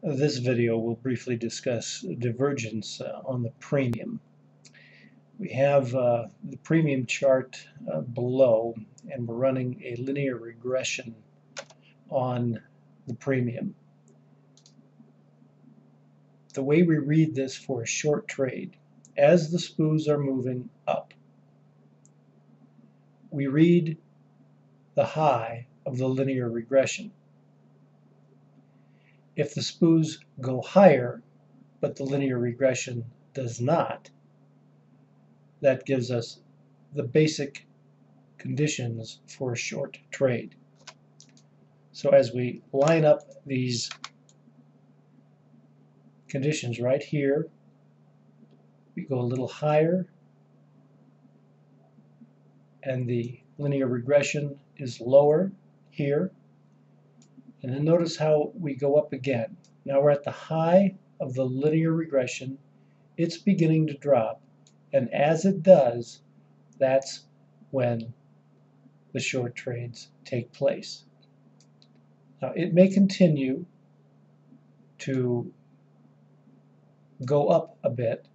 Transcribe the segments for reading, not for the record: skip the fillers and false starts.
This video will briefly discuss divergence on the premium. We have the premium chart below, and we're running a linear regression on the premium. The way we read this for a short trade, as the Spoos are moving up, we read the high of the linear regression. If the Spoos go higher, but the linear regression does not, that gives us the basic conditions for a short trade. So as we line up these conditions right here, we go a little higher, and the linear regression is lower here. And then notice how we go up again. Now we're at the high of the linear regression. It's beginning to drop. And as it does, that's when the short trades take place. Now it may continue to go up a bit,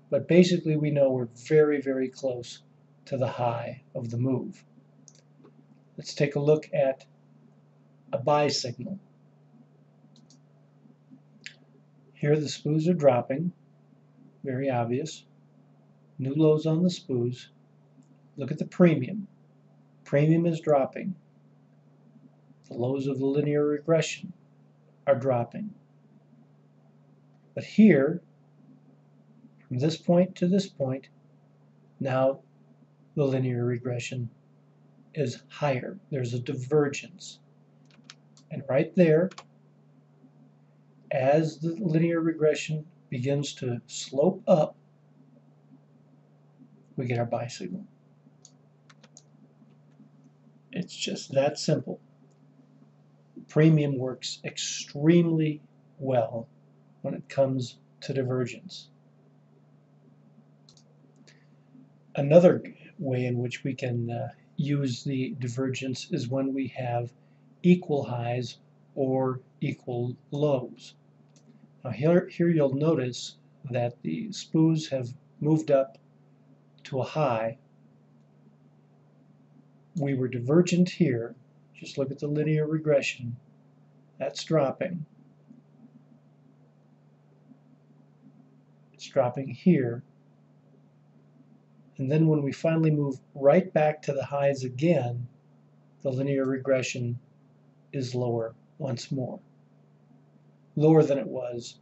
but basically we know we're very, very close to the high of the move. Let's take a look at a buy signal. Here the Spoos are dropping, very obvious. New lows on the Spoos. Look at the premium. Premium is dropping. The lows of the linear regression are dropping. But here, from this point to this point, now the linear regression is higher. There's a divergence. And right there, as the linear regression begins to slope up, we get our buy signal. It's just that simple. Premium works extremely well when it comes to divergence. Another way in which we can use the divergence is when we have equal highs or equal lows. Now here you'll notice that the Spoos have moved up to a high. We were divergent here. Just look at the linear regression. That's dropping. It's dropping here. And then when we finally move right back to the highs again, the linear regression is lower once more. Lower than it was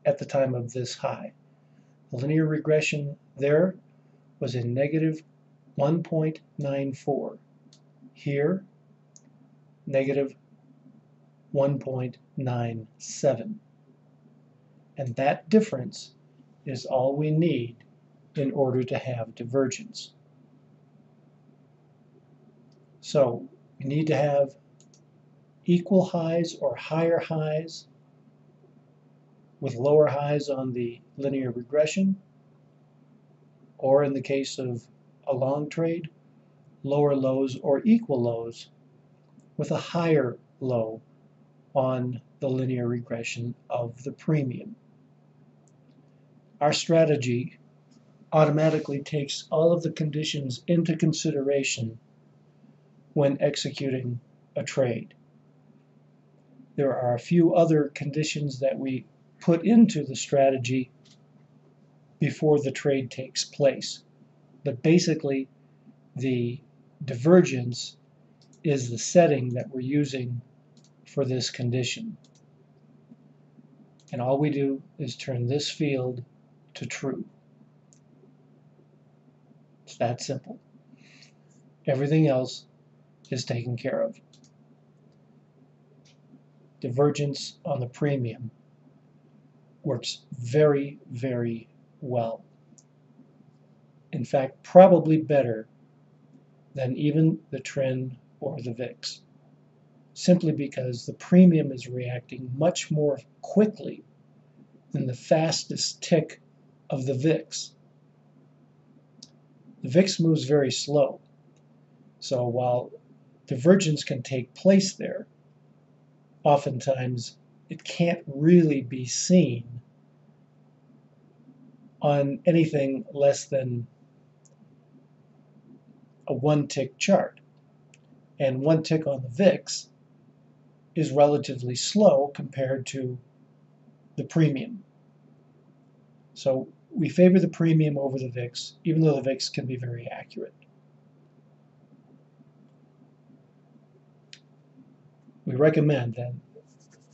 at the time of this high. The linear regression there was a negative 1.94. Here, negative 1.97. And that difference is all we need in order to have divergence. So we need to have equal highs or higher highs with lower highs on the linear regression, or in the case of a long trade, lower lows or equal lows with a higher low on the linear regression of the premium. Our strategy automatically takes all of the conditions into consideration when executing a trade. There are a few other conditions that we put into the strategy before the trade takes place. But basically, the divergence is the setting that we're using for this condition. And all we do is turn this field to true. It's that simple. Everything else is taken care of. Divergence on the premium works very, very well. In fact, probably better than even the trend or the VIX, simply because the premium is reacting much more quickly than the fastest tick of the VIX. The VIX moves very slow, so while divergence can take place there, oftentimes it can't really be seen on anything less than a one-tick chart. And one tick on the VIX is relatively slow compared to the premium. So we favor the premium over the VIX, even though the VIX can be very accurate. We recommend that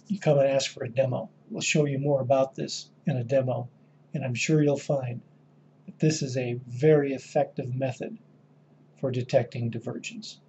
you come and ask for a demo. We'll show you more about this in a demo, and I'm sure you'll find that this is a very effective method for detecting divergence.